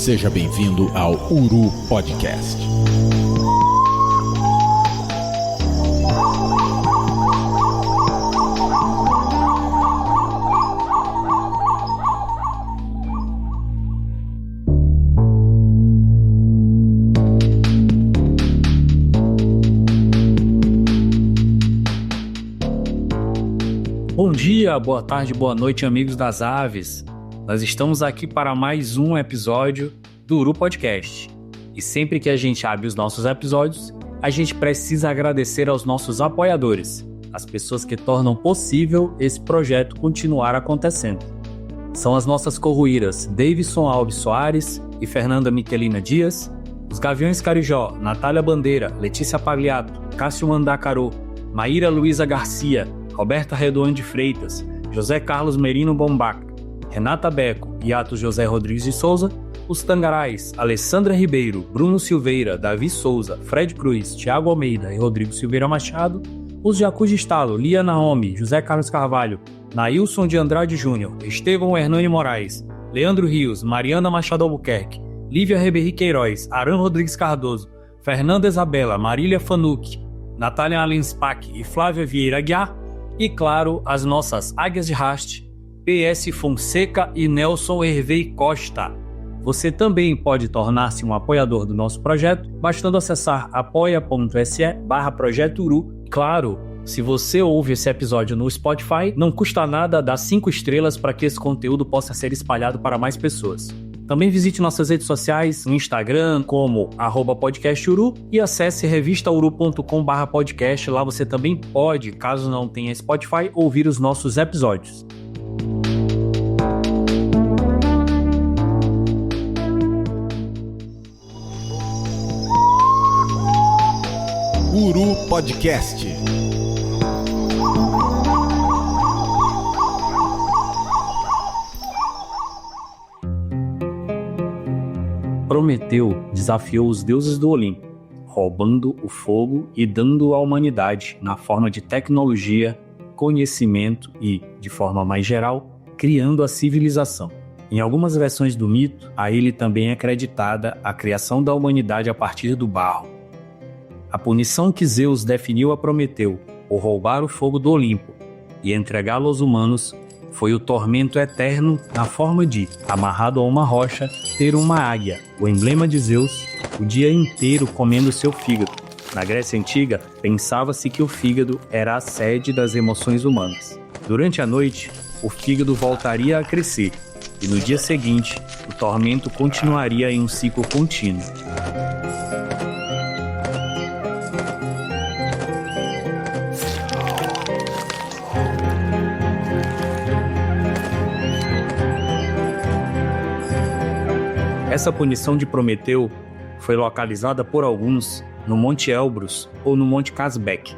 Seja bem-vindo ao Uru Podcast. Bom dia, boa tarde, boa noite, amigos das aves. Nós estamos aqui para mais um episódio do Uru Podcast. E sempre que a gente abre os nossos episódios, a gente precisa agradecer aos nossos apoiadores, as pessoas que tornam possível esse projeto continuar acontecendo. São as nossas corruíras Davidson Alves Soares e Fernanda Miquelina Dias, os Gaviões Carijó, Natália Bandeira, Letícia Pagliato, Cássio Mandacaru, Maíra Luiza Garcia, Roberta Redondo de Freitas, José Carlos Merino Bombac, Renata Beco e Atos José Rodrigues de Souza, os Tangarais, Alessandra Ribeiro, Bruno Silveira, Davi Souza, Fred Cruz, Thiago Almeida e Rodrigo Silveira Machado, os Jacuz de Estalo, Lia Naomi, José Carlos Carvalho, Nailson de Andrade Júnior, Estevão Hernani Moraes, Leandro Rios, Mariana Machado Albuquerque, Lívia Reberri Queiroz, Aran Rodrigues Cardoso, Fernanda Isabela, Marília Fanucchi, Natália Alenspac e Flávia Vieira Aguiar, e claro, as nossas águias de Rast, PS Fonseca e Nelson Hervey Costa. Você também pode tornar-se um apoiador do nosso projeto, bastando acessar apoia.se/Projeto Uru. Claro, se você ouve esse episódio no Spotify, não custa nada dar 5 estrelas para que esse conteúdo possa ser espalhado para mais pessoas. Também visite nossas redes sociais no Instagram como @podcasturu e acesse revistauru.com/podcast. Lá você também pode, caso não tenha Spotify, ouvir os nossos episódios. Uru Podcast. Prometeu desafiou os deuses do Olimpo, roubando o fogo e dando à humanidade, na forma de tecnologia, conhecimento e, de forma mais geral, criando a civilização. Em algumas versões do mito, a ele também é acreditada a criação da humanidade a partir do barro. A punição que Zeus definiu a Prometeu por roubar o fogo do Olimpo e entregá-lo aos humanos foi o tormento eterno na forma de, amarrado a uma rocha, ter uma águia, o emblema de Zeus, o dia inteiro comendo seu fígado. Na Grécia Antiga, pensava-se que o fígado era a sede das emoções humanas. Durante a noite, o fígado voltaria a crescer, e no dia seguinte, o tormento continuaria em um ciclo contínuo. Essa punição de Prometeu foi localizada por alguns no Monte Elbrus ou no Monte Kazbek,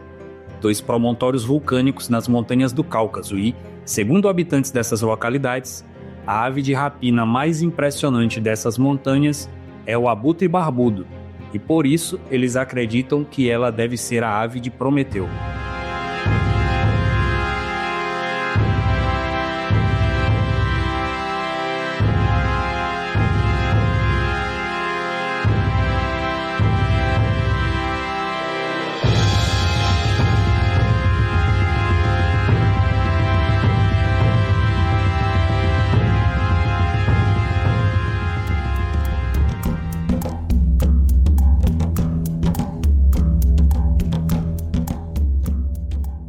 2 promontórios vulcânicos nas montanhas do Cáucaso e, segundo habitantes dessas localidades, a ave de rapina mais impressionante dessas montanhas é o abutre barbudo, e por isso eles acreditam que ela deve ser a ave de Prometeu.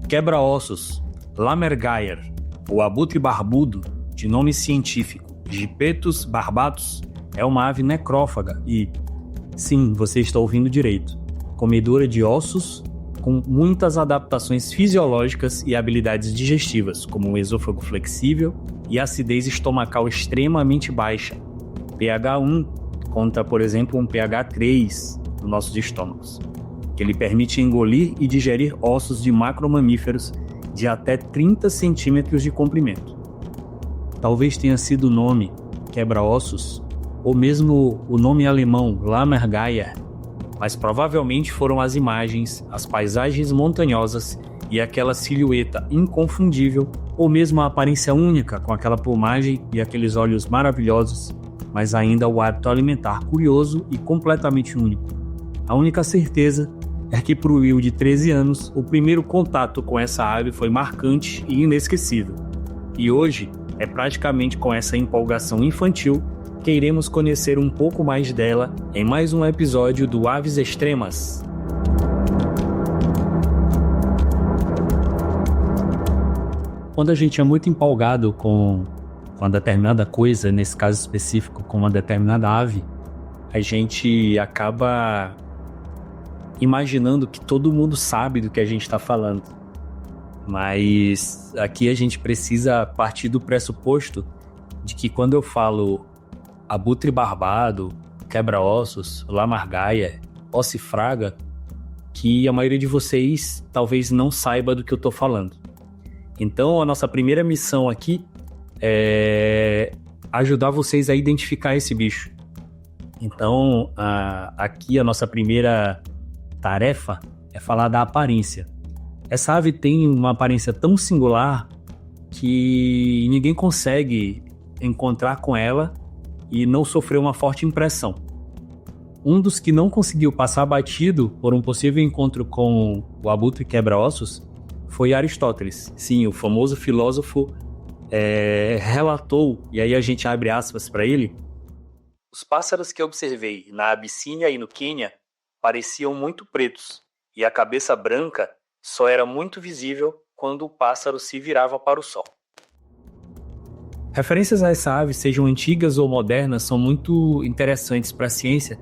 Quebra-ossos, Lamergaier, o abutre barbudo, de nome científico Gipetus barbatus, é uma ave necrófaga e, sim, você está ouvindo direito, comedora de ossos, com muitas adaptações fisiológicas e habilidades digestivas, como um esôfago flexível e acidez estomacal extremamente baixa, pH 1 contra, por exemplo, um pH 3 nos nossos estômagos, que lhe permite engolir e digerir ossos de macromamíferos de até 30 centímetros de comprimento. Talvez tenha sido o nome quebra-ossos, ou mesmo o nome alemão Lamergaier, mas provavelmente foram as imagens, as paisagens montanhosas e aquela silhueta inconfundível, ou mesmo a aparência única com aquela plumagem e aqueles olhos maravilhosos, mas ainda o hábito alimentar curioso e completamente único. A única certeza é que para o Will de 13 anos, o primeiro contato com essa ave foi marcante e inesquecível. E hoje, é praticamente com essa empolgação infantil que iremos conhecer um pouco mais dela em mais um episódio do Aves Extremas. Quando a gente é muito empolgado com uma determinada coisa, nesse caso específico com uma determinada ave, a gente acaba imaginando que todo mundo sabe do que a gente está falando. Mas aqui a gente precisa partir do pressuposto de que quando eu falo abutre barbado, quebra-ossos, lamargaia, ossifraga, que a maioria de vocês talvez não saiba do que eu estou falando. Então a nossa primeira missão aqui é ajudar vocês a identificar esse bicho. Então aqui a nossa primeira tarefa é falar da aparência. Essa ave tem uma aparência tão singular que ninguém consegue encontrar com ela e não sofrer uma forte impressão. Um dos que não conseguiu passar batido por um possível encontro com o abutre quebra-ossos foi Aristóteles. Sim, o famoso filósofo relatou, e aí a gente abre aspas para ele: os pássaros que observei na Abissínia e no Quênia pareciam muito pretos, e a cabeça branca só era muito visível quando o pássaro se virava para o sol. Referências a essa ave, sejam antigas ou modernas, são muito interessantes para a ciência,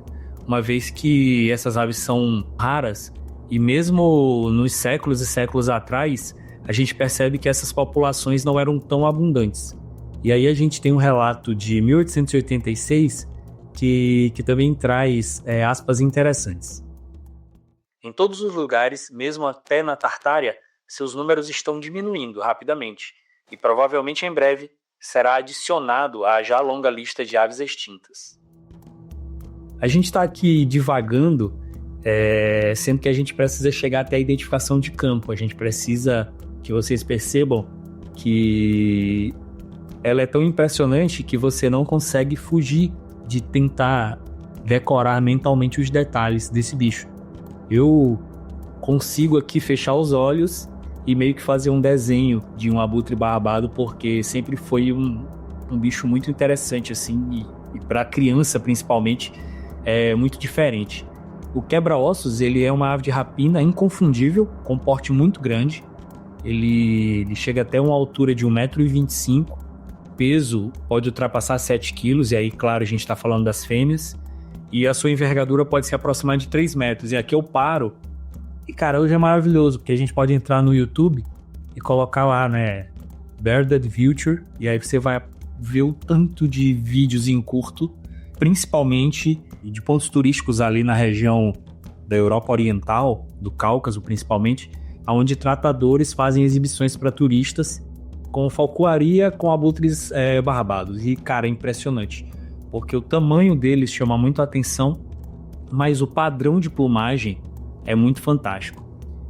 uma vez que essas aves são raras, e mesmo nos séculos e séculos atrás, a gente percebe que essas populações não eram tão abundantes. E aí a gente tem um relato de 1886 que também traz aspas interessantes. Em todos os lugares, mesmo até na Tartária, seus números estão diminuindo rapidamente e provavelmente em breve será adicionado à já longa lista de aves extintas. A gente está aqui divagando, sendo que a gente precisa chegar até a identificação de campo. A gente precisa que vocês percebam que ela é tão impressionante que você não consegue fugir de tentar decorar mentalmente os detalhes desse bicho. Eu consigo aqui fechar os olhos e meio que fazer um desenho de um abutre barbado, porque sempre foi um bicho muito interessante, assim, e para criança principalmente é muito diferente. O quebra-ossos, ele é uma ave de rapina inconfundível, com porte muito grande. Ele chega até uma altura de 1,25 m, peso pode ultrapassar 7 kg, e aí, claro, a gente está falando das fêmeas, e a sua envergadura pode se aproximar de 3 metros. E aqui eu paro, e cara, hoje é maravilhoso, porque a gente pode entrar no YouTube e colocar lá, né, Birded Future, e aí você vai ver o tanto de vídeos em curto, principalmente de pontos turísticos ali na região da Europa Oriental, do Cáucaso principalmente, onde tratadores fazem exibições para turistas com falcoaria com abutres barbados. E, cara, é impressionante, porque o tamanho deles chama muito a atenção, mas o padrão de plumagem é muito fantástico.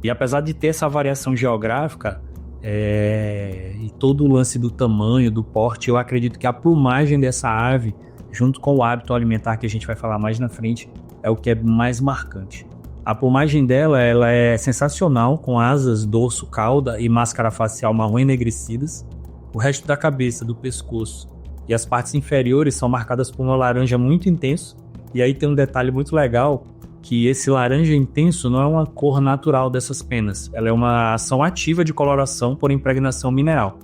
E apesar de ter essa variação geográfica e todo o lance do tamanho, do porte, eu acredito que a plumagem dessa ave, junto com o hábito alimentar que a gente vai falar mais na frente, é o que é mais marcante. A plumagem dela, ela é sensacional, com asas, dorso, cauda e máscara facial marrom enegrecidas. O resto da cabeça, do pescoço e as partes inferiores são marcadas por um laranja muito intenso. E aí tem um detalhe muito legal, que esse laranja intenso não é uma cor natural dessas penas. Ela é uma ação ativa de coloração por impregnação mineral.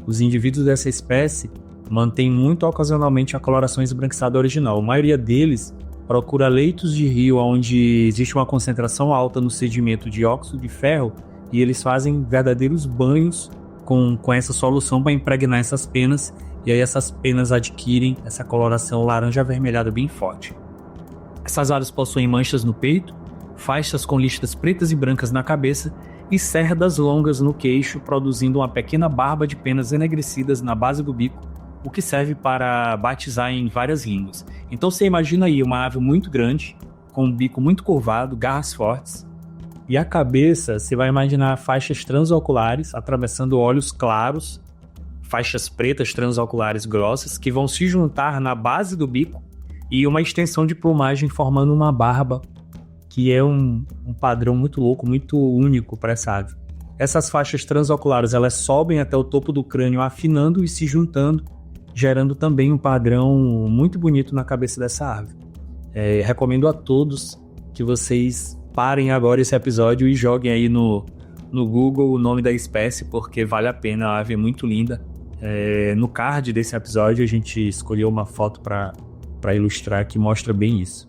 Os indivíduos dessa espécie mantêm muito ocasionalmente a coloração esbranquiçada original. A maioria deles procura leitos de rio onde existe uma concentração alta no sedimento de óxido de ferro, e eles fazem verdadeiros banhos com essa solução para impregnar essas penas, e aí essas penas adquirem essa coloração laranja avermelhada bem forte. Essas aves possuem manchas no peito, faixas com listras pretas e brancas na cabeça e cerdas longas no queixo, produzindo uma pequena barba de penas enegrecidas na base do bico, o que serve para batizar em várias línguas. Então você imagina aí uma ave muito grande, com um bico muito curvado, garras fortes, e a cabeça, você vai imaginar faixas transoculares atravessando olhos claros, faixas pretas transoculares grossas que vão se juntar na base do bico e uma extensão de plumagem formando uma barba, que é um padrão muito louco, muito único para essa ave. Essas faixas transoculares elas sobem até o topo do crânio, afinando e se juntando, gerando também um padrão muito bonito na cabeça dessa ave. Recomendo a todos que vocês parem agora esse episódio e joguem aí no Google o nome da espécie, porque vale a pena, a ave é muito linda. No card desse episódio a gente escolheu uma foto para ilustrar que mostra bem isso.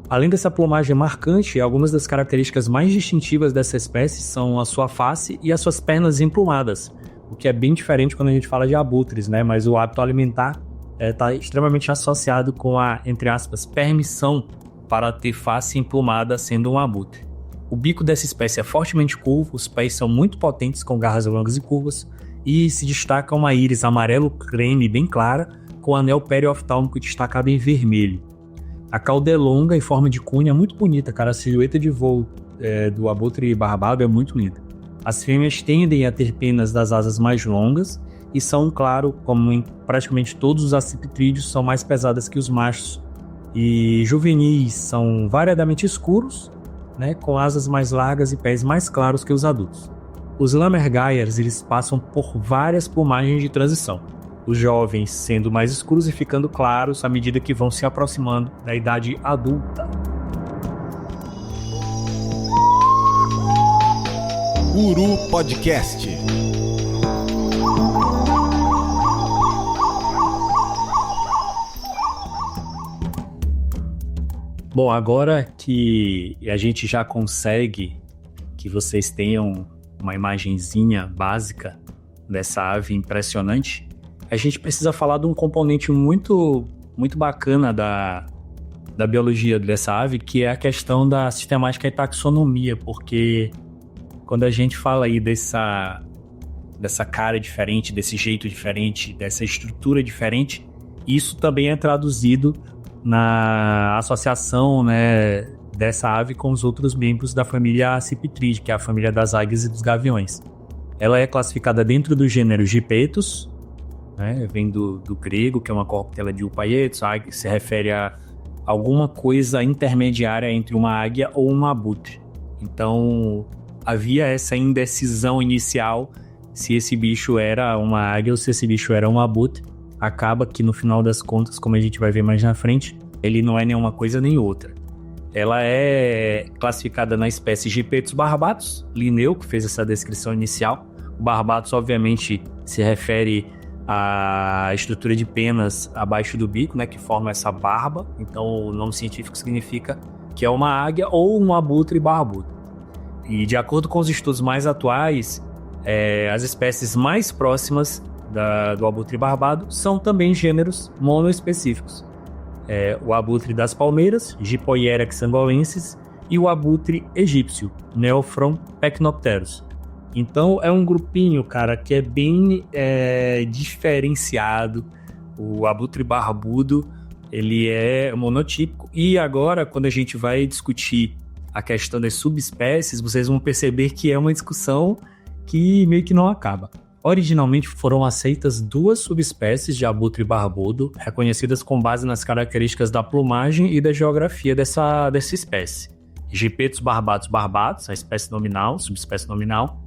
Além dessa plumagem marcante, algumas das características mais distintivas dessa espécie são a sua face e as suas pernas emplumadas, o que é bem diferente quando a gente fala de abutres, né? Mas o hábito alimentar está extremamente associado com a, entre aspas, permissão para ter face emplumada sendo um abutre. O bico dessa espécie é fortemente curvo, os pés são muito potentes com garras longas e curvas e se destaca uma íris amarelo creme bem clara com anel perioftálmico destacado em vermelho. A cauda é longa em forma de cunha, muito bonita, cara. A silhueta de voo do abutre barbado é muito linda. As fêmeas tendem a ter penas das asas mais longas e são, claro, como em praticamente todos os acipitrídeos, são mais pesadas que os machos. E juvenis são variadamente escuros, né, com asas mais largas e pés mais claros que os adultos. Os lammergeiers, eles passam por várias plumagens de transição. Os jovens sendo mais escuros e ficando claros à medida que vão se aproximando da idade adulta. Uru Podcast. Bom, agora que a gente já consegue que vocês tenham uma imagenzinha básica dessa ave impressionante, a gente precisa falar de um componente muito, muito bacana da biologia dessa ave, que é a questão da sistemática e taxonomia, porque quando a gente fala aí dessa cara diferente, desse jeito diferente, dessa estrutura diferente, isso também é traduzido na associação, né, dessa ave com os outros membros da família Accipitridae, que é a família das águias e dos gaviões. Ela é classificada dentro do gênero Gypaetus, né, vem do grego, que é uma corruptela de Upaetus, se refere a alguma coisa intermediária entre uma águia ou um abutre. Então, havia essa indecisão inicial se esse bicho era uma águia ou se esse bicho era um abutre. Acaba que, no final das contas, como a gente vai ver mais na frente, ele não é nenhuma coisa nem outra. Ela é classificada na espécie Gypaetus barbatus, Linneu, que fez essa descrição inicial. O barbatus, obviamente, se refere à estrutura de penas abaixo do bico, né, que forma essa barba. Então, o nome científico significa que é uma águia ou um abutre barbudo. E, de acordo com os estudos mais atuais, as espécies mais próximas do abutre barbado são também gêneros monoespecíficos. O abutre das palmeiras, Gypoierax angolensis, e o abutre egípcio, Neophron pecnopterus. Então é um grupinho, cara, que é bem diferenciado. O abutre barbudo, ele é monotípico. E agora, quando a gente vai discutir a questão das subespécies, vocês vão perceber que é uma discussão que meio que não acaba. Originalmente foram aceitas 2 subespécies de abutre barbudo, reconhecidas com base nas características da plumagem e da geografia dessa espécie. Gypaetus barbatus barbatus, a espécie nominal, subespécie nominal,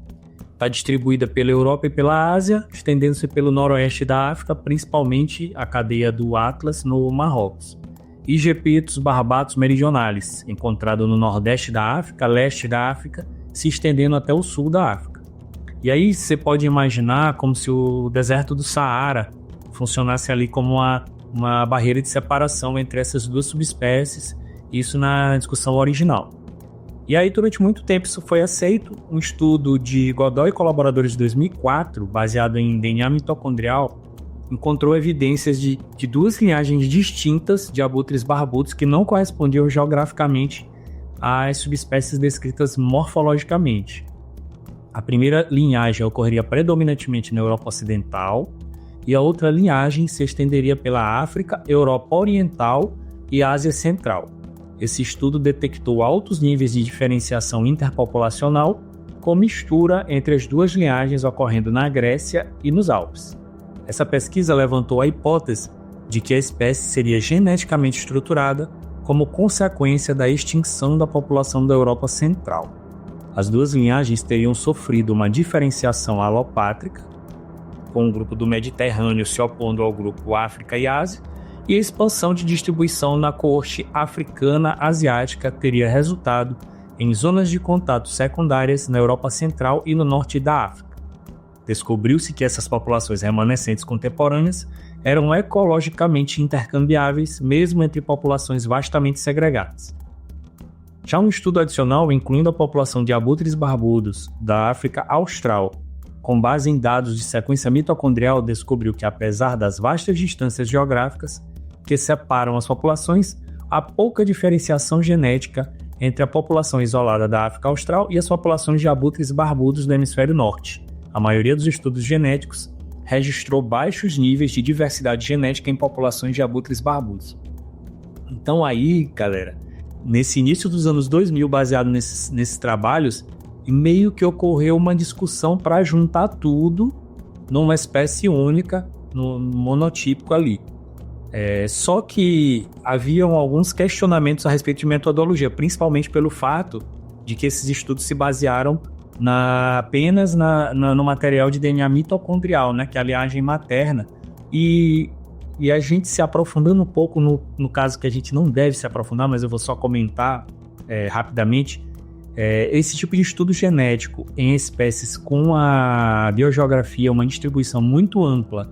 está distribuída pela Europa e pela Ásia, estendendo-se pelo noroeste da África, principalmente a cadeia do Atlas no Marrocos. E Gypaetus barbatus meridionalis, encontrado no nordeste da África, leste da África, se estendendo até o sul da África. E aí você pode imaginar como se o deserto do Saara funcionasse ali como uma barreira de separação entre essas 2 subespécies, isso na discussão original. E aí, durante muito tempo, isso foi aceito. Um estudo de Godoy e colaboradores de 2004, baseado em DNA mitocondrial, encontrou evidências de 2 linhagens distintas de abutres barbudos que não correspondiam geograficamente às subespécies descritas morfologicamente. A primeira linhagem ocorreria predominantemente na Europa Ocidental e a outra linhagem se estenderia pela África, Europa Oriental e Ásia Central. Esse estudo detectou altos níveis de diferenciação interpopulacional com mistura entre as duas linhagens ocorrendo na Grécia e nos Alpes. Essa pesquisa levantou a hipótese de que a espécie seria geneticamente estruturada como consequência da extinção da população da Europa Central. As duas linhagens teriam sofrido uma diferenciação alopátrica, com o grupo do Mediterrâneo se opondo ao grupo África e Ásia, e a expansão de distribuição na coorte africana-asiática teria resultado em zonas de contato secundárias na Europa Central e no norte da África. Descobriu-se que essas populações remanescentes contemporâneas eram ecologicamente intercambiáveis, mesmo entre populações vastamente segregadas. Já um estudo adicional, incluindo a população de abutres barbudos da África Austral, com base em dados de sequência mitocondrial, descobriu que, apesar das vastas distâncias geográficas que separam as populações, há pouca diferenciação genética entre a população isolada da África Austral e as populações de abutres barbudos do hemisfério norte. A maioria dos estudos genéticos registrou baixos níveis de diversidade genética em populações de abutres barbudos. Então aí, galera, nesse início dos anos 2000, baseado nesses trabalhos, meio que ocorreu uma discussão para juntar tudo numa espécie única, no monotípico ali. Só que haviam alguns questionamentos a respeito de metodologia, principalmente pelo fato de que esses estudos se basearam apenas no material de DNA mitocondrial, né, que é a linhagem materna, e a gente se aprofundando um pouco no caso que a gente não deve se aprofundar, mas eu vou só comentar rapidamente, esse tipo de estudo genético em espécies com a biogeografia, uma distribuição muito ampla,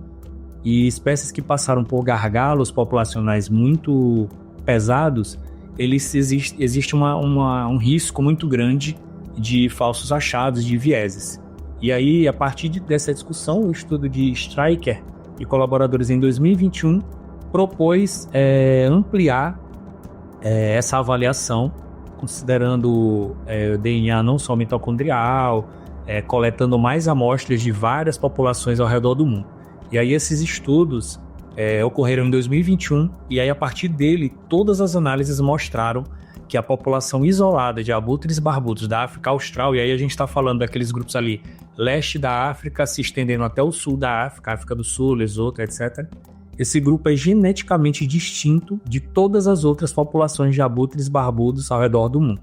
e espécies que passaram por gargalos populacionais muito pesados, existe um risco muito grande de falsos achados, de vieses. E aí, a partir dessa discussão, o estudo de Stryker e colaboradores em 2021 propôs ampliar essa avaliação, considerando o DNA não só mitocondrial, coletando mais amostras de várias populações ao redor do mundo. E aí esses estudos ocorreram em 2021, e aí a partir dele todas as análises mostraram que a população isolada de abutres barbudos da África Austral, e aí a gente está falando daqueles grupos ali, leste da África se estendendo até o sul da África, África do Sul, Lesoto, etc. Esse grupo é geneticamente distinto de todas as outras populações de abutres barbudos ao redor do mundo.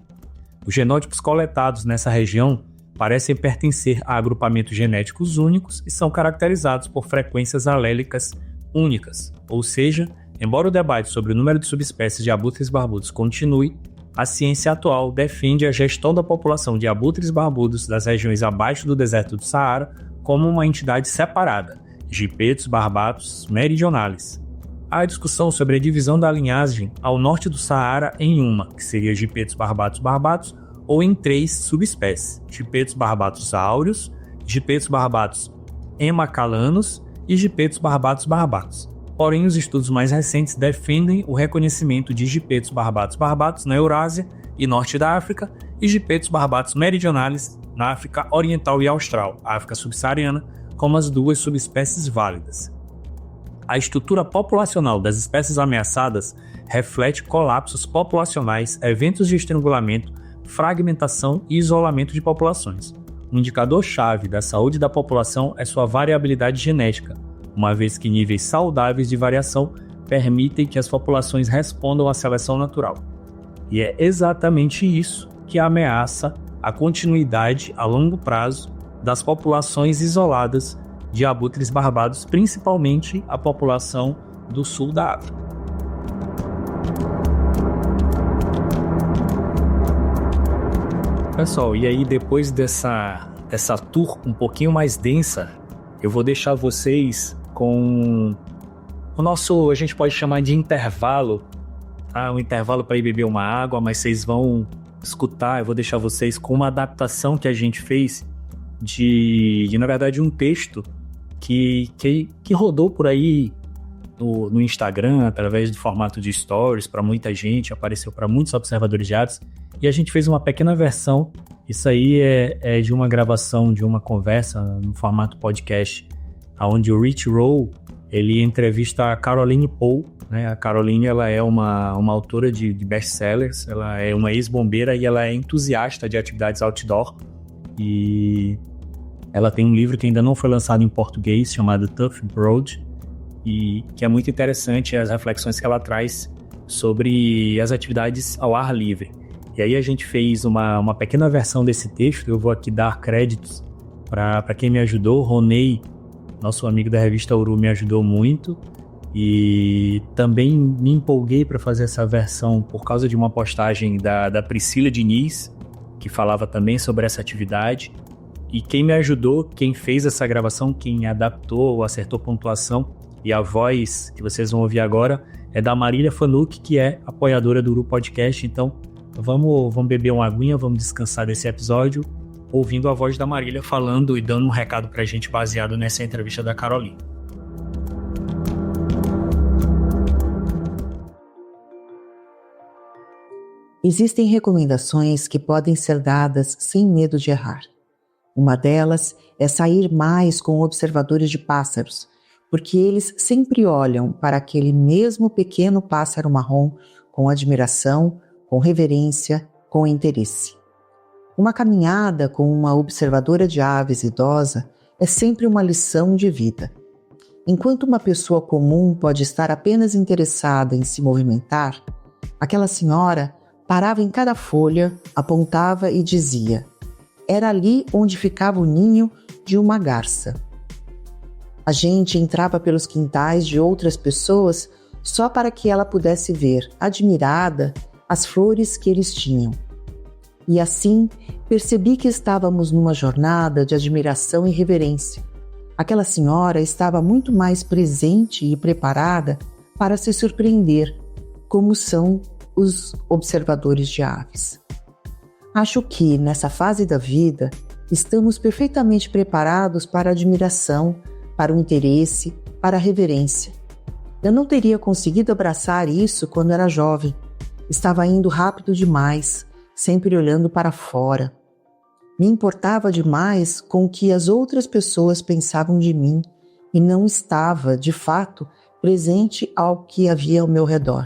Os genótipos coletados nessa região parecem pertencer a agrupamentos genéticos únicos e são caracterizados por frequências alélicas únicas. Ou seja, embora o debate sobre o número de subespécies de abutres barbudos continue, a ciência atual defende a gestão da população de abutres barbudos das regiões abaixo do deserto do Saara como uma entidade separada, Gipetus barbatus meridionalis. Há discussão sobre a divisão da linhagem ao norte do Saara em uma, que seria Gipetus barbatus barbatus, ou em 3 subespécies, Gipetus barbatus aureus, Gipetus barbatus hemacalanus e Gipetus barbatus barbatus. Porém, os estudos mais recentes defendem o reconhecimento de Gipetus barbatus barbatus na Eurásia e norte da África e Gipetus barbatus meridionalis na África Oriental e Austral, África subsaariana, como as duas subespécies válidas. A estrutura populacional das espécies ameaçadas reflete colapsos populacionais, eventos de estrangulamento, fragmentação e isolamento de populações. Um indicador-chave da saúde da população é sua variabilidade genética, uma vez que níveis saudáveis de variação permitem que as populações respondam à seleção natural. E é exatamente isso que ameaça a continuidade a longo prazo das populações isoladas de abutres barbados, principalmente a população do sul da África. Pessoal, e aí depois dessa tour um pouquinho mais densa, eu vou deixar vocês com o nosso, a gente pode chamar de intervalo, tá? Um intervalo para ir beber uma água, mas vocês vão escutar, eu vou deixar vocês com uma adaptação que a gente fez de na verdade, um texto que rodou por aí no Instagram, através do formato de stories, para muita gente, apareceu para muitos observadores de aves, e a gente fez uma pequena versão. Isso aí é de uma gravação, de uma conversa no formato podcast, onde o Rich Roll, ele entrevista a Caroline Poe, né? A Caroline, ela é uma autora de best-sellers, ela é uma ex-bombeira e ela é entusiasta de atividades outdoor. E ela tem um livro que ainda não foi lançado em português, chamado Tough Broad, e que é muito interessante as reflexões que ela traz sobre as atividades ao ar livre. E aí a gente fez uma pequena versão desse texto. Eu vou aqui dar créditos para quem me ajudou. Ronei, nosso amigo da revista Uru, me ajudou muito, e também me empolguei para fazer essa versão por causa de uma postagem da Priscila Diniz, que falava também sobre essa atividade. E quem me ajudou, quem fez essa gravação, quem adaptou, acertou pontuação, e a voz que vocês vão ouvir agora é da Marília Fanuc, que é apoiadora do Uru Podcast. Então vamos beber uma aguinha, vamos descansar desse episódio, ouvindo a voz da Marília falando e dando um recado pra gente baseado nessa entrevista da Caroline. Existem recomendações que podem ser dadas sem medo de errar. Uma delas é sair mais com observadores de pássaros, porque eles sempre olham para aquele mesmo pequeno pássaro marrom com admiração, com reverência, com interesse. Uma caminhada com uma observadora de aves idosa é sempre uma lição de vida. Enquanto uma pessoa comum pode estar apenas interessada em se movimentar, aquela senhora parava em cada folha, apontava e dizia: era ali onde ficava o ninho de uma garça. A gente entrava pelos quintais de outras pessoas só para que ela pudesse ver, admirada, as flores que eles tinham. E assim percebi que estávamos numa jornada de admiração e reverência. Aquela senhora estava muito mais presente e preparada para se surpreender, como são os observadores de aves. Acho que, nessa fase da vida, estamos perfeitamente preparados para a admiração, para o interesse, para a reverência. Eu não teria conseguido abraçar isso quando era jovem. Estava indo rápido demais, sempre olhando para fora. Me importava demais com o que as outras pessoas pensavam de mim e não estava, de fato, presente ao que havia ao meu redor.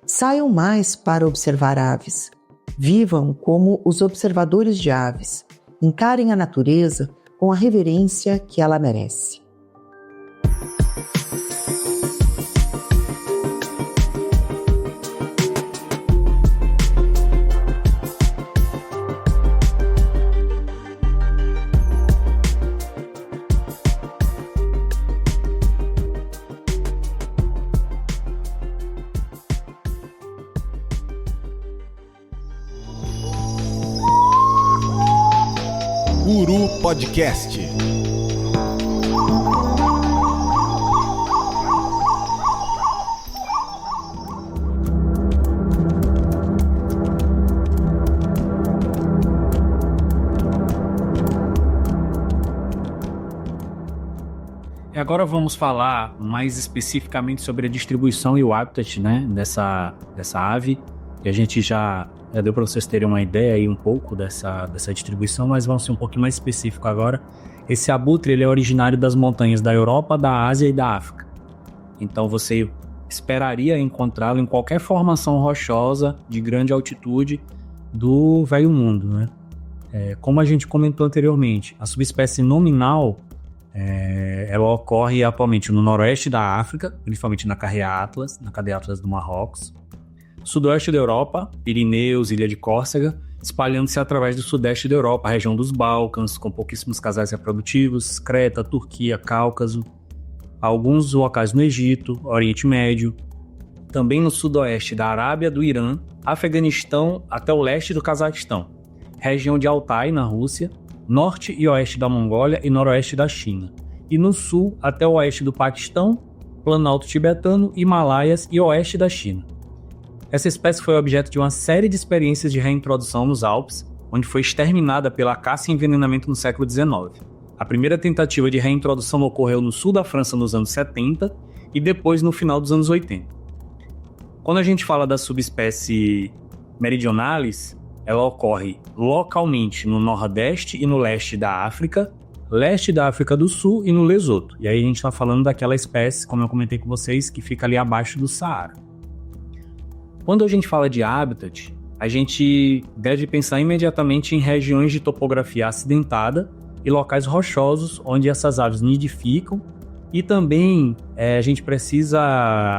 Saiam mais para observar aves. Vivam como os observadores de aves. Encarem a natureza com a reverência que ela merece. Uru Podcast. E agora vamos falar mais especificamente sobre a distribuição e o habitat, né, dessa ave. E a gente já deu para vocês terem uma ideia aí um pouco dessa distribuição, mas vamos ser um pouquinho mais específico agora. Esse abutre, ele é originário das montanhas da Europa, da Ásia e da África. Então você esperaria encontrá-lo em qualquer formação rochosa de grande altitude do Velho Mundo, né? Como a gente comentou anteriormente, a subespécie nominal ela ocorre atualmente no noroeste da África, principalmente na cadeia Atlas do Marrocos, sudoeste da Europa, Pirineus, Ilha de Córcega, espalhando-se através do sudeste da Europa, a região dos Balcãs, com pouquíssimos casais reprodutivos, Creta, Turquia, Cáucaso, alguns locais no Egito, Oriente Médio, também no sudoeste da Arábia, do Irã, Afeganistão até o leste do Cazaquistão, região de Altai, na Rússia, norte e oeste da Mongólia e noroeste da China, e no sul até o oeste do Paquistão, Planalto Tibetano, Himalaias e oeste da China. Essa espécie foi objeto de uma série de experiências de reintrodução nos Alpes, onde foi exterminada pela caça e envenenamento no século XIX. A primeira tentativa de reintrodução ocorreu no sul da França nos anos 70 e depois no final dos anos 80. Quando a gente fala da subespécie meridionalis, ela ocorre localmente no Nordeste e no Leste da África do Sul e no Lesoto. E aí a gente está falando daquela espécie, como eu comentei com vocês, que fica ali abaixo do Saara. Quando a gente fala de habitat, a gente deve pensar imediatamente em regiões de topografia acidentada e locais rochosos onde essas aves nidificam. E também a gente precisa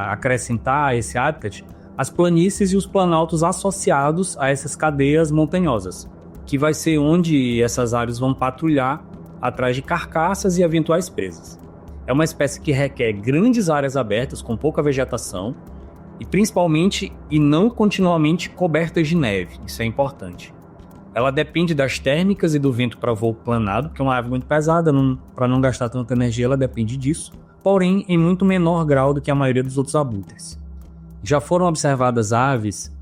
acrescentar a esse habitat as planícies e os planaltos associados a essas cadeias montanhosas, que vai ser onde essas aves vão patrulhar atrás de carcaças e eventuais presas. É uma espécie que requer grandes áreas abertas com pouca vegetação e principalmente e não continuamente cobertas de neve, isso é importante. Ela depende das térmicas e do vento para voo planado, porque é uma ave muito pesada, para não gastar tanta energia ela depende disso, porém em muito menor grau do que a maioria dos outros abutres. Já foram observadas aves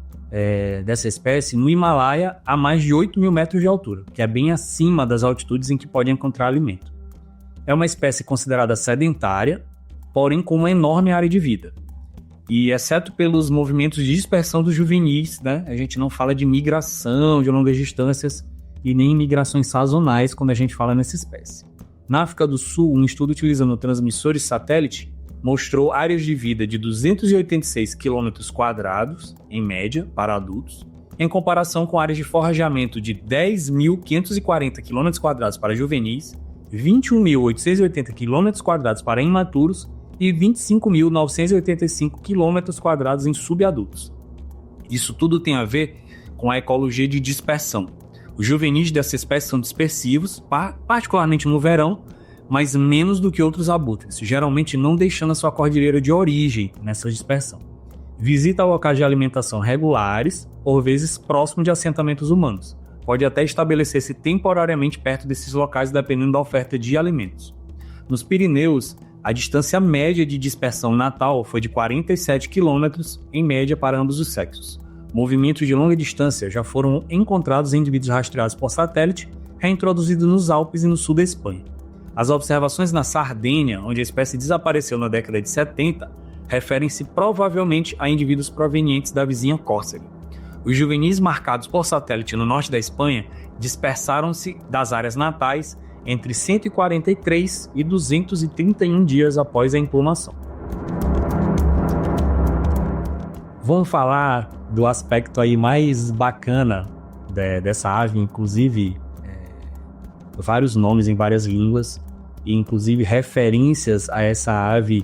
dessa espécie no Himalaia a mais de 8.000 metros de altura, que é bem acima das altitudes em que pode encontrar alimento. É uma espécie considerada sedentária, porém com uma enorme área de vida. E exceto pelos movimentos de dispersão dos juvenis, né, a gente não fala de migração de longas distâncias e nem migrações sazonais quando a gente fala nessa espécie. Na África do Sul, um estudo utilizando transmissores satélite mostrou áreas de vida de 286 km², em média, para adultos, em comparação com áreas de forrageamento de 10.540 km² para juvenis, 21.880 km² para imaturos e 25.985 km² em subadultos. Isso tudo tem a ver com a ecologia de dispersão. Os juvenis dessa espécie são dispersivos, particularmente no verão, mas menos do que outros abutres, geralmente não deixando a sua cordilheira de origem nessa dispersão. Visita locais de alimentação regulares, por vezes próximo de assentamentos humanos. Pode até estabelecer-se temporariamente perto desses locais, dependendo da oferta de alimentos. Nos Pirineus, a distância média de dispersão natal foi de 47 km, em média, para ambos os sexos. Movimentos de longa distância já foram encontrados em indivíduos rastreados por satélite, reintroduzidos nos Alpes e no sul da Espanha. As observações na Sardenha, onde a espécie desapareceu na década de 70, referem-se provavelmente a indivíduos provenientes da vizinha Córcega. Os juvenis marcados por satélite no norte da Espanha dispersaram-se das áreas natais entre 143 e 231 dias após a implumação. Vamos falar do aspecto aí mais bacana dessa ave, inclusive vários nomes em várias línguas, e inclusive referências a essa ave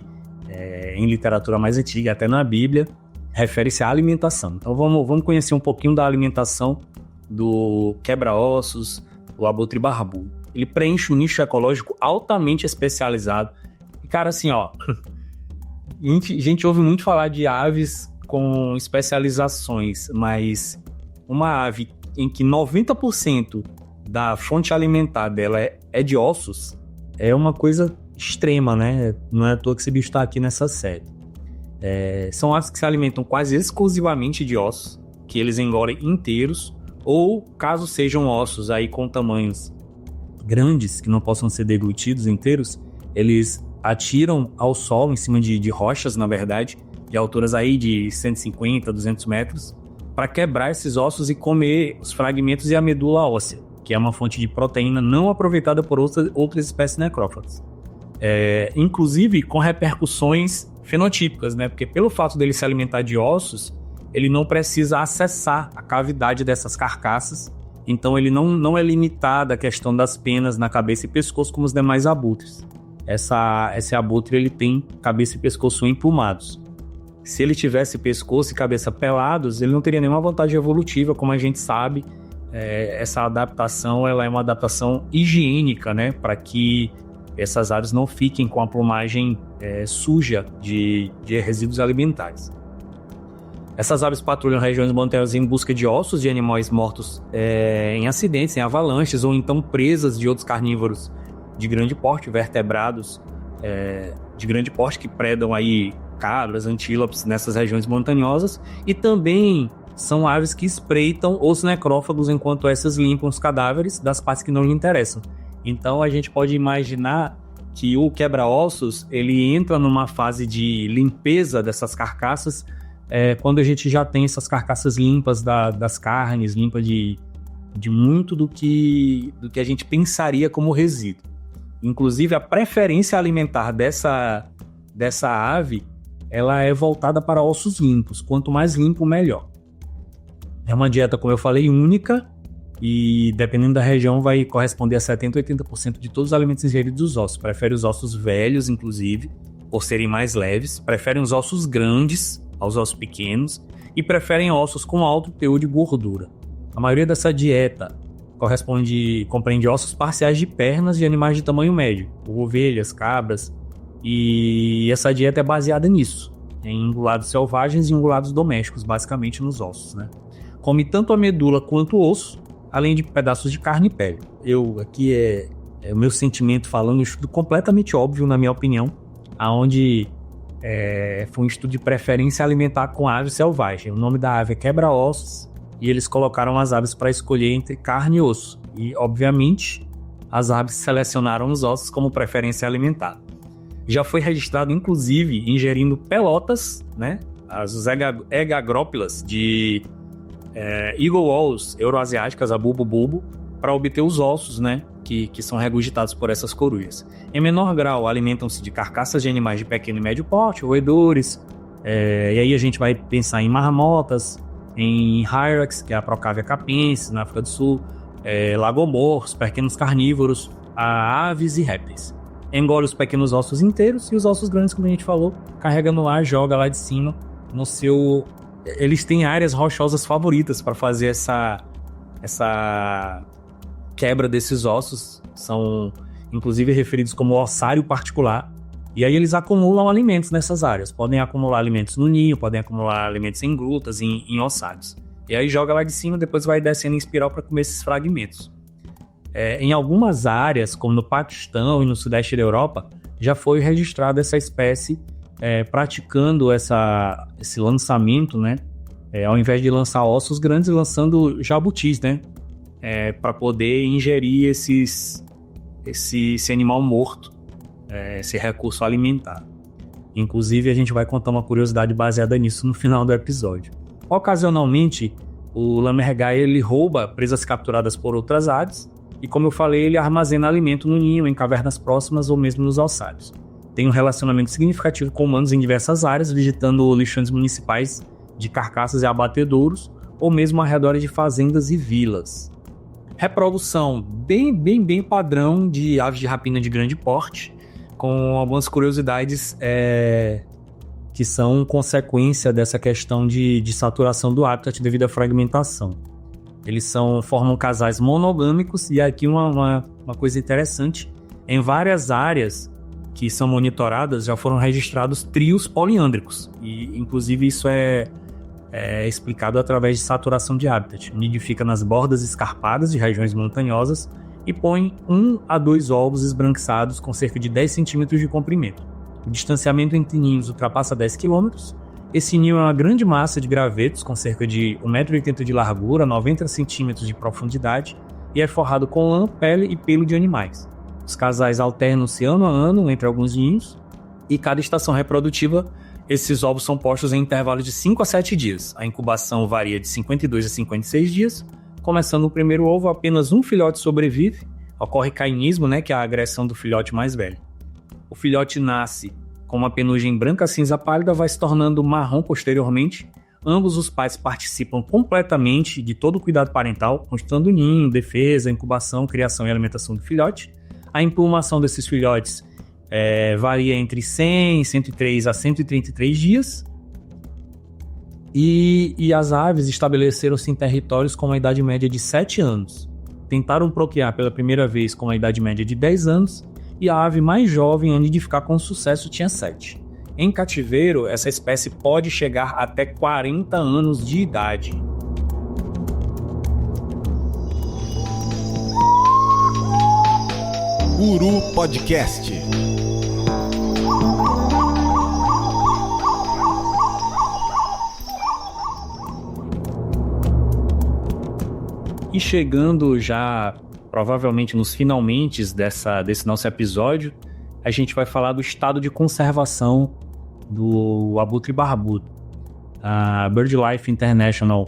em literatura mais antiga, até na Bíblia, refere-se à alimentação. Então vamos conhecer um pouquinho da alimentação do quebra-ossos, o abutre barbudo. Ele preenche um nicho ecológico altamente especializado. E, cara, assim, ó, a gente ouve muito falar de aves com especializações, mas uma ave em que 90% da fonte alimentar dela é de ossos, é uma coisa extrema, né? Não é à toa que esse bicho está aqui nessa série. São aves que se alimentam quase exclusivamente de ossos, que eles engolem inteiros, ou caso sejam ossos aí com tamanhos grandes, que não possam ser deglutidos inteiros, eles atiram ao solo, em cima de rochas, na verdade, de alturas aí de 150, 200 metros, para quebrar esses ossos e comer os fragmentos e a medula óssea, que é uma fonte de proteína não aproveitada por outras espécies necrófagas. Inclusive com repercussões fenotípicas, né? Porque pelo fato dele se alimentar de ossos, ele não precisa acessar a cavidade dessas carcaças, então ele não é limitado à questão das penas na cabeça e pescoço como os demais abutres. Esse abutre ele tem cabeça e pescoço emplumados. Se ele tivesse pescoço e cabeça pelados, ele não teria nenhuma vantagem evolutiva, como a gente sabe. Essa adaptação ela é uma adaptação higiênica, né? Para que essas aves não fiquem com a plumagem suja de resíduos alimentares. Essas aves patrulham regiões montanhosas em busca de ossos de animais mortos em acidentes, em avalanches, ou então presas de outros carnívoros de grande porte, vertebrados de grande porte que predam aí cabras, antílopes nessas regiões montanhosas, e também são aves que espreitam os necrófagos enquanto essas limpam os cadáveres das partes que não lhe interessam. Então a gente pode imaginar que o quebra-ossos ele entra numa fase de limpeza dessas carcaças quando a gente já tem essas carcaças limpas das carnes, limpa de muito do que a gente pensaria como resíduo. Inclusive, a preferência alimentar dessa ave, ela é voltada para ossos limpos. Quanto mais limpo, melhor. É uma dieta, como eu falei, única, e dependendo da região vai corresponder a 70% a 80% de todos os alimentos ingeridos dos ossos. Prefere os ossos velhos, inclusive, por serem mais leves. Preferem os ossos grandes aos ossos pequenos e preferem ossos com alto teor de gordura. A maioria dessa dieta compreende ossos parciais de pernas de animais de tamanho médio, ovelhas, cabras, e essa dieta é baseada nisso, em ungulados selvagens e ungulados domésticos, basicamente nos ossos, né? Come tanto a medula quanto o osso, além de pedaços de carne e pele. Aqui é o meu sentimento falando, um estudo completamente óbvio, na minha opinião, aonde foi um estudo de preferência alimentar com ave selvagem. O nome da ave é quebra-ossos, e eles colocaram as aves para escolher entre carne e osso. E, obviamente, as aves selecionaram os ossos como preferência alimentar. Já foi registrado, inclusive, ingerindo pelotas, né? As egagrópilas de Eagle Owls euroasiáticas, a bulbo, para obter os ossos, né? Que são regurgitados por essas corujas. Em menor grau, alimentam-se de carcaças de animais de pequeno e médio porte, roedores. E aí a gente vai pensar em marmotas, em hyrax, que é a Procavia capensis, na África do Sul, lagomorfos, pequenos carnívoros, aves e répteis. Engole os pequenos ossos inteiros e os ossos grandes, como a gente falou, carrega no ar, joga lá de cima no seu... Eles têm áreas rochosas favoritas para fazer essa quebra desses ossos, são inclusive referidos como ossário particular, e aí eles acumulam alimentos nessas áreas. Podem acumular alimentos no ninho, podem acumular alimentos em grutas, em ossários. E aí joga lá de cima, depois vai descendo em espiral para comer esses fragmentos. Em algumas áreas, como no Paquistão e no sudeste da Europa, já foi registrada essa espécie praticando esse lançamento, né? Ao invés de lançar ossos grandes, lançando jabutis, né? Para poder ingerir esse animal morto, esse recurso alimentar. Inclusive, a gente vai contar uma curiosidade baseada nisso no final do episódio. Ocasionalmente, o lammergeier ele rouba presas capturadas por outras aves e, como eu falei, ele armazena alimento no ninho, em cavernas próximas ou mesmo nos ossários. Tem um relacionamento significativo com humanos em diversas áreas, visitando lixões municipais de carcaças e abatedouros ou mesmo arredores de fazendas e vilas. Reprodução bem padrão de aves de rapina de grande porte, com algumas curiosidades que são consequência dessa questão de saturação do hábitat devido à fragmentação. Eles formam casais monogâmicos, e aqui uma coisa interessante, em várias áreas que são monitoradas já foram registrados trios poliândricos, e inclusive isso é explicado através de saturação de hábitat. Nidifica nas bordas escarpadas de regiões montanhosas e põe 1 a 2 ovos esbranquiçados com cerca de 10 centímetros de comprimento. O distanciamento entre ninhos ultrapassa 10 km. Esse ninho é uma grande massa de gravetos com cerca de 1,80 m de largura, 90 centímetros de profundidade, e é forrado com lã, pele e pelo de animais. Os casais alternam-se ano a ano entre alguns ninhos, e cada estação reprodutiva, esses ovos são postos em intervalos de 5 a 7 dias. A incubação varia de 52 a 56 dias. Começando o primeiro ovo, apenas um filhote sobrevive. Ocorre cainismo, né, que é a agressão do filhote mais velho. O filhote nasce com uma penugem branca cinza pálida, vai se tornando marrom posteriormente. Ambos os pais participam completamente de todo o cuidado parental, constando o ninho, defesa, incubação, criação e alimentação do filhote. A implumação desses filhotes varia entre 100, 103 a 133 dias. E as aves estabeleceram-se em territórios com uma idade média de 7 anos. Tentaram procriar pela primeira vez com uma idade média de 10 anos, e a ave mais jovem a nidificar com sucesso tinha 7. Em cativeiro, essa espécie pode chegar até 40 anos de idade. Uru Podcast. E chegando já, provavelmente nos finalmente desse nosso episódio, a gente vai falar do estado de conservação do abutre barbudo. A BirdLife International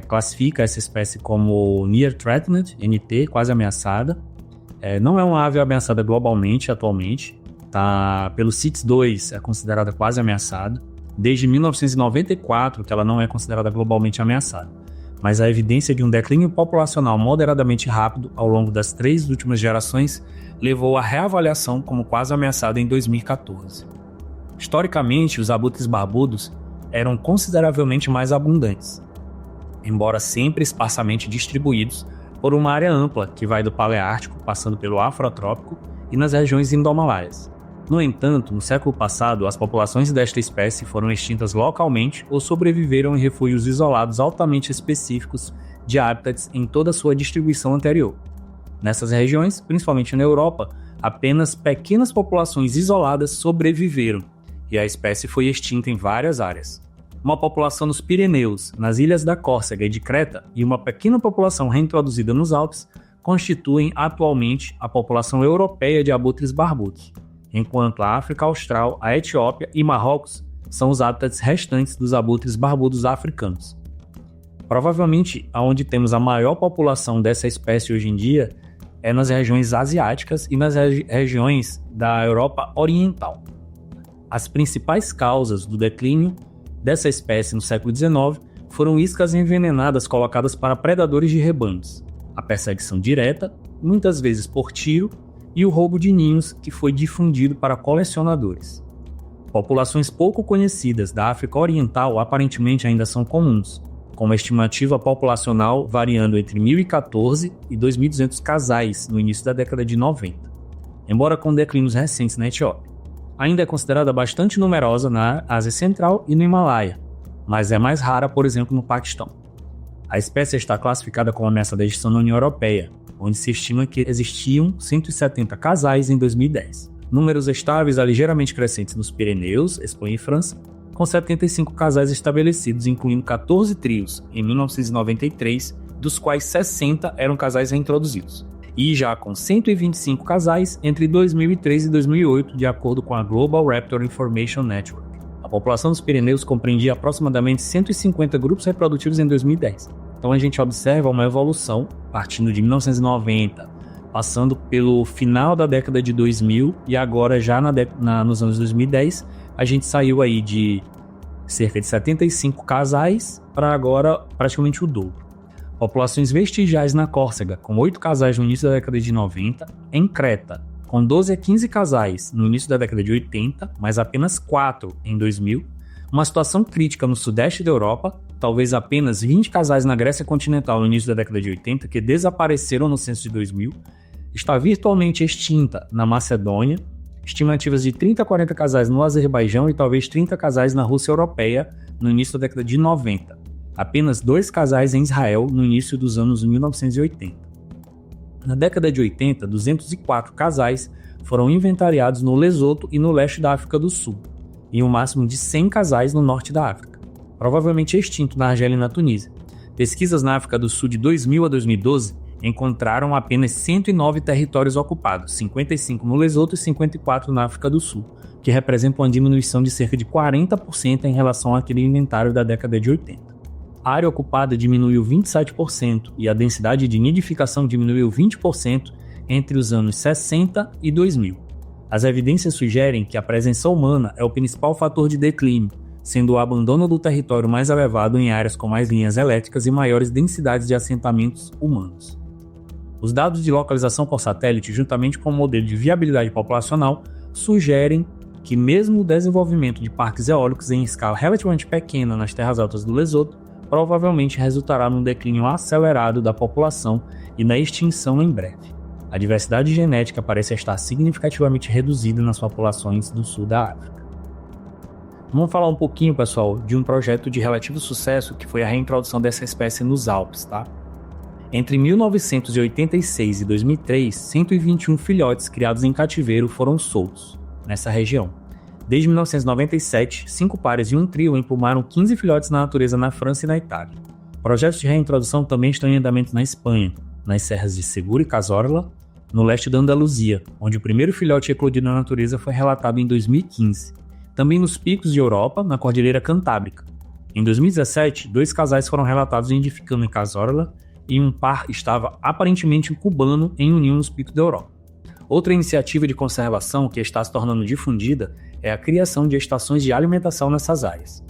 classifica essa espécie como Near Threatened, NT, quase ameaçada. Não é uma ave ameaçada globalmente atualmente, tá? Pelo CITES-2 é considerada quase ameaçada. Desde 1994 que ela não é considerada globalmente ameaçada. Mas a evidência de um declínio populacional moderadamente rápido ao longo das 3 últimas gerações levou à reavaliação como quase ameaçada em 2014. Historicamente, os abutres barbudos eram consideravelmente mais abundantes, embora sempre esparsamente distribuídos por uma área ampla que vai do Paleártico, passando pelo Afrotrópico e nas regiões indomalaias. No entanto, no século passado, as populações desta espécie foram extintas localmente ou sobreviveram em refúgios isolados altamente específicos de hábitats em toda a sua distribuição anterior. Nessas regiões, principalmente na Europa, apenas pequenas populações isoladas sobreviveram, e a espécie foi extinta em várias áreas. Uma população nos Pirineus, nas ilhas da Córcega e de Creta, e uma pequena população reintroduzida nos Alpes constituem atualmente a população europeia de abutres barbudos, enquanto a África Austral, a Etiópia e Marrocos são os hábitats restantes dos abutres barbudos africanos. Provavelmente, onde temos a maior população dessa espécie hoje em dia é nas regiões asiáticas e nas regiões da Europa Oriental. As principais causas do declínio dessa espécie no século XIX foram iscas envenenadas colocadas para predadores de rebanhos, a perseguição direta, muitas vezes por tiro, e o roubo de ninhos que foi difundido para colecionadores. Populações pouco conhecidas da África Oriental aparentemente ainda são comuns, com uma estimativa populacional variando entre 1.014 e 2.200 casais no início da década de 90, embora com declínios recentes na Etiópia. Ainda é considerada bastante numerosa na Ásia Central e no Himalaia, mas é mais rara, por exemplo, no Paquistão. A espécie está classificada como ameaça da extinção na União Europeia, onde se estima que existiam 170 casais em 2010. Números estáveis a ligeiramente crescentes nos Pirineus, Espanha e França, com 75 casais estabelecidos, incluindo 14 trios em 1993, dos quais 60 eram casais reintroduzidos, e já com 125 casais entre 2003 e 2008, de acordo com a Global Raptor Information Network. A população dos Pirineus compreendia aproximadamente 150 grupos reprodutivos em 2010. Então a gente observa uma evolução partindo de 1990, passando pelo final da década de 2000 e agora já nos anos 2010, a gente saiu aí de cerca de 75 casais para agora praticamente o dobro. Populações vestigiais na Córcega, com 8 casais no início da década de 90, em Creta, com 12 a 15 casais no início da década de 80, mas apenas 4 em 2000, uma situação crítica no sudeste da Europa, talvez apenas 20 casais na Grécia continental no início da década de 80, que desapareceram no censo de 2000, está virtualmente extinta na Macedônia, estimativas de 30 a 40 casais no Azerbaijão e talvez 30 casais na Rússia europeia no início da década de 90. Apenas 2 casais em Israel no início dos anos 1980. Na década de 80, 204 casais foram inventariados no Lesoto e no leste da África do Sul, e um máximo de 100 casais no norte da África, provavelmente extinto na Argélia e na Tunísia. Pesquisas na África do Sul de 2000 a 2012 encontraram apenas 109 territórios ocupados, 55 no Lesoto e 54 na África do Sul, que representam uma diminuição de cerca de 40% em relação àquele inventário da década de 80. A área ocupada diminuiu 27% e a densidade de nidificação diminuiu 20% entre os anos 60 e 2000. As evidências sugerem que a presença humana é o principal fator de declínio, sendo o abandono do território mais elevado em áreas com mais linhas elétricas e maiores densidades de assentamentos humanos. Os dados de localização por satélite, juntamente com o modelo de viabilidade populacional, sugerem que mesmo o desenvolvimento de parques eólicos em escala relativamente pequena nas terras altas do Lesoto provavelmente resultará num declínio acelerado da população e na extinção em breve. A diversidade genética parece estar significativamente reduzida nas populações do sul da África. Vamos falar um pouquinho, pessoal, de um projeto de relativo sucesso que foi a reintrodução dessa espécie nos Alpes, tá? Entre 1986 e 2003, 121 filhotes criados em cativeiro foram soltos nessa região. Desde 1997, 5 pares e um trio emplumaram 15 filhotes na natureza na França e na Itália. Projetos de reintrodução também estão em andamento na Espanha, nas serras de Segura e Cazorla, no leste da Andaluzia, onde o primeiro filhote eclodido na natureza foi relatado em 2015. Também nos picos de Europa, na Cordilheira Cantábrica. Em 2017, 2 casais foram relatados nidificando em Cazorla e um par estava aparentemente incubando em um ninho nos picos da Europa. Outra iniciativa de conservação que está se tornando difundida é a criação de estações de alimentação nessas áreas.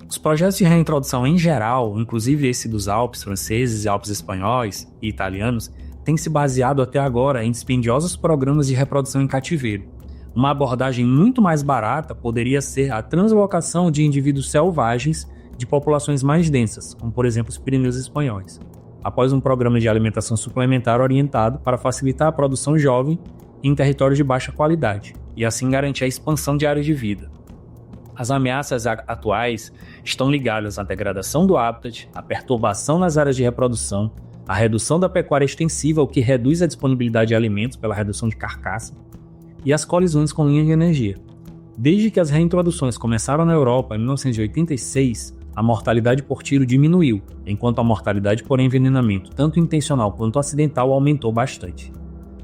Os projetos de reintrodução em geral, inclusive esse dos Alpes franceses, Alpes espanhóis e italianos, têm se baseado até agora em dispendiosos programas de reprodução em cativeiro. Uma abordagem muito mais barata poderia ser a translocação de indivíduos selvagens de populações mais densas, como por exemplo os Pirineus espanhóis, após um programa de alimentação suplementar orientado para facilitar a produção jovem em territórios de baixa qualidade e assim garantir a expansão de áreas de vida. As ameaças atuais estão ligadas à degradação do habitat, à perturbação nas áreas de reprodução, à redução da pecuária extensiva, o que reduz a disponibilidade de alimentos pela redução de carcaça, e às colisões com linhas de energia. Desde que as reintroduções começaram na Europa em 1986, a mortalidade por tiro diminuiu, enquanto a mortalidade por envenenamento, tanto intencional quanto acidental, aumentou bastante.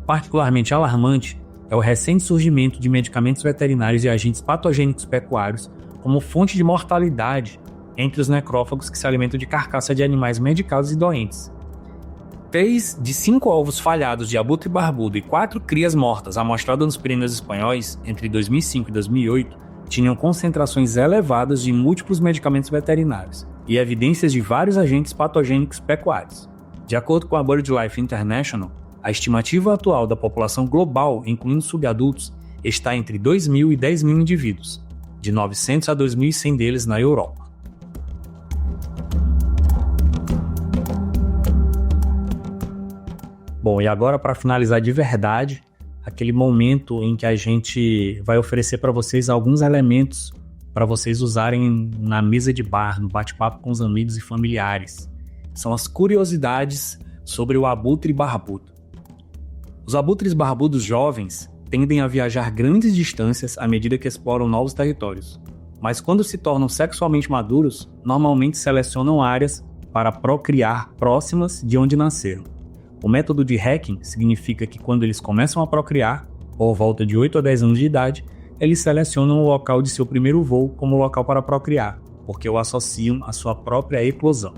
Particularmente alarmante é o recente surgimento de medicamentos veterinários e agentes patogênicos pecuários como fonte de mortalidade entre os necrófagos que se alimentam de carcaça de animais medicados e doentes. 3 de 5 ovos falhados de abutre barbudo e 4 crias mortas amostradas nos Pirineus espanhóis entre 2005 e 2008 tinham concentrações elevadas de múltiplos medicamentos veterinários e evidências de vários agentes patogênicos pecuários. De acordo com a BirdLife International, a estimativa atual da população global, incluindo subadultos, está entre 2.000 e 10.000 indivíduos, de 900 a 2.100 deles na Europa. Bom, e agora para finalizar de verdade, aquele momento em que a gente vai oferecer para vocês alguns elementos para vocês usarem na mesa de bar, no bate-papo com os amigos e familiares. São as curiosidades sobre o abutre barbudo. Os abutres barbudos jovens tendem a viajar grandes distâncias à medida que exploram novos territórios, mas quando se tornam sexualmente maduros, normalmente selecionam áreas para procriar próximas de onde nasceram. O método de hacking significa que quando eles começam a procriar, por volta de 8 a 10 anos de idade, eles selecionam o local de seu primeiro voo como local para procriar, porque o associam à sua própria eclosão.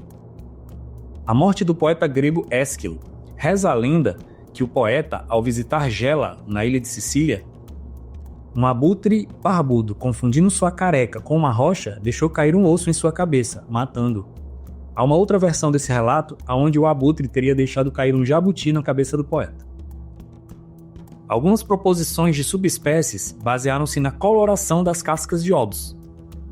A morte do poeta grego Ésquilo. Reza a lenda que o poeta, ao visitar Gela, na ilha de Sicília, um abutre barbudo, confundindo sua careca com uma rocha, deixou cair um osso em sua cabeça, matando-o. Há uma outra versão desse relato, onde o abutre teria deixado cair um jabuti na cabeça do poeta. Algumas proposições de subespécies basearam-se na coloração das cascas de ovos.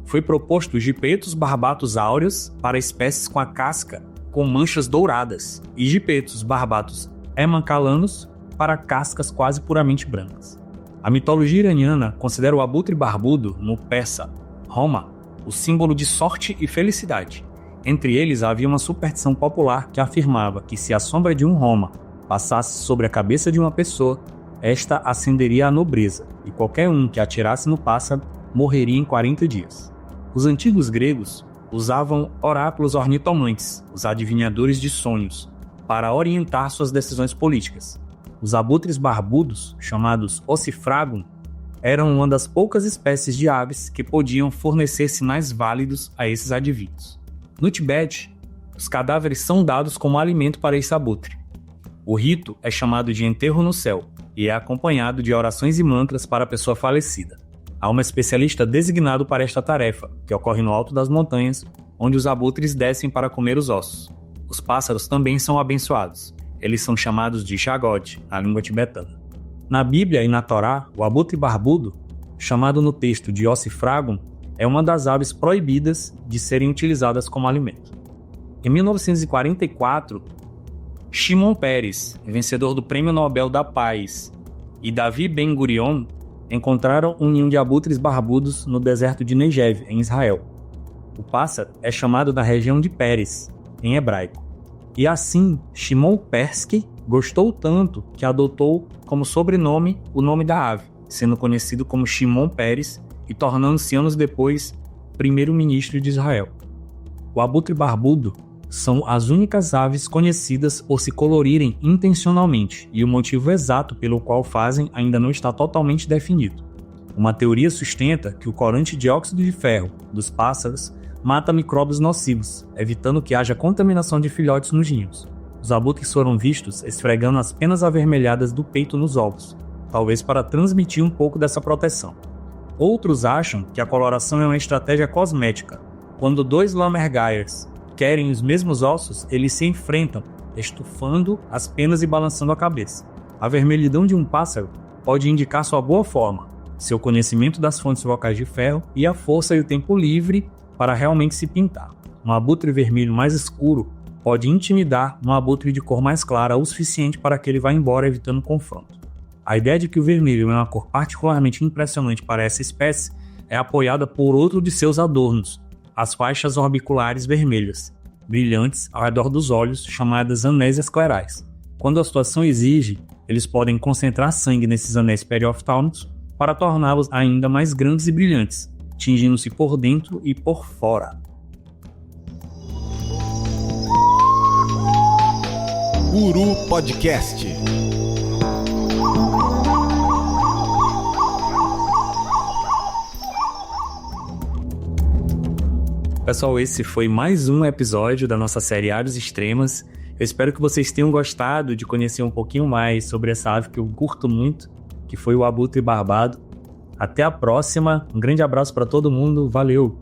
Foi proposto Gipetus barbatus aureus para espécies com a casca com manchas douradas e Gipetus barbatus emancalanus para cascas quase puramente brancas. A mitologia iraniana considera o abutre barbudo, no persa Homa, o símbolo de sorte e felicidade. Entre eles havia uma superstição popular que afirmava que se a sombra de um Homa passasse sobre a cabeça de uma pessoa, esta ascenderia à nobreza, e qualquer um que atirasse no pássaro morreria em 40 dias. Os antigos gregos usavam oráculos ornitomantes, os adivinhadores de sonhos, para orientar suas decisões políticas. Os abutres barbudos, chamados ossifragum, eram uma das poucas espécies de aves que podiam fornecer sinais válidos a esses adivinhos. No Tibete, os cadáveres são dados como alimento para esse abutre. O rito é chamado de enterro no céu e é acompanhado de orações e mantras para a pessoa falecida. Há um especialista designado para esta tarefa, que ocorre no alto das montanhas, onde os abutres descem para comer os ossos. Os pássaros também são abençoados. Eles são chamados de Shagod, na língua tibetana. Na Bíblia e na Torá, o abutre barbudo, chamado no texto de ossifragum, é uma das aves proibidas de serem utilizadas como alimento. Em 1944, Shimon Peres, vencedor do Prêmio Nobel da Paz, e Davi Ben-Gurion encontraram um ninho de abutres barbudos no deserto de Negev, em Israel. O pássaro é chamado na região de Peres, em hebraico. E assim, Shimon Persky gostou tanto que adotou como sobrenome o nome da ave, sendo conhecido como Shimon Peres e tornando-se anos depois primeiro-ministro de Israel. O abutre barbudo são as únicas aves conhecidas por se colorirem intencionalmente, e o motivo exato pelo qual fazem ainda não está totalmente definido. Uma teoria sustenta que o corante de óxido de ferro dos pássaros mata micróbios nocivos, evitando que haja contaminação de filhotes nos ninhos. Os abutres foram vistos esfregando as penas avermelhadas do peito nos ovos, talvez para transmitir um pouco dessa proteção. Outros acham que a coloração é uma estratégia cosmética. Quando dois lammergeiers querem os mesmos ossos, eles se enfrentam, estufando as penas e balançando a cabeça. A vermelhidão de um pássaro pode indicar sua boa forma, seu conhecimento das fontes vocais de ferro e a força e o tempo livre para realmente se pintar. Um abutre vermelho mais escuro pode intimidar um abutre de cor mais clara o suficiente para que ele vá embora evitando confronto. A ideia de que o vermelho é uma cor particularmente impressionante para essa espécie é apoiada por outro de seus adornos, as faixas orbiculares vermelhas, brilhantes ao redor dos olhos, chamadas anéis esclerais. Quando a situação exige, eles podem concentrar sangue nesses anéis perioftálmicos para torná-los ainda mais grandes e brilhantes, tingindo-se por dentro e por fora. Guru Podcast. Pessoal, esse foi mais um episódio da nossa série Aves Extremas. Eu espero que vocês tenham gostado de conhecer um pouquinho mais sobre essa ave que eu curto muito, que foi o abutre barbado. Até a próxima, um grande abraço para todo mundo, valeu!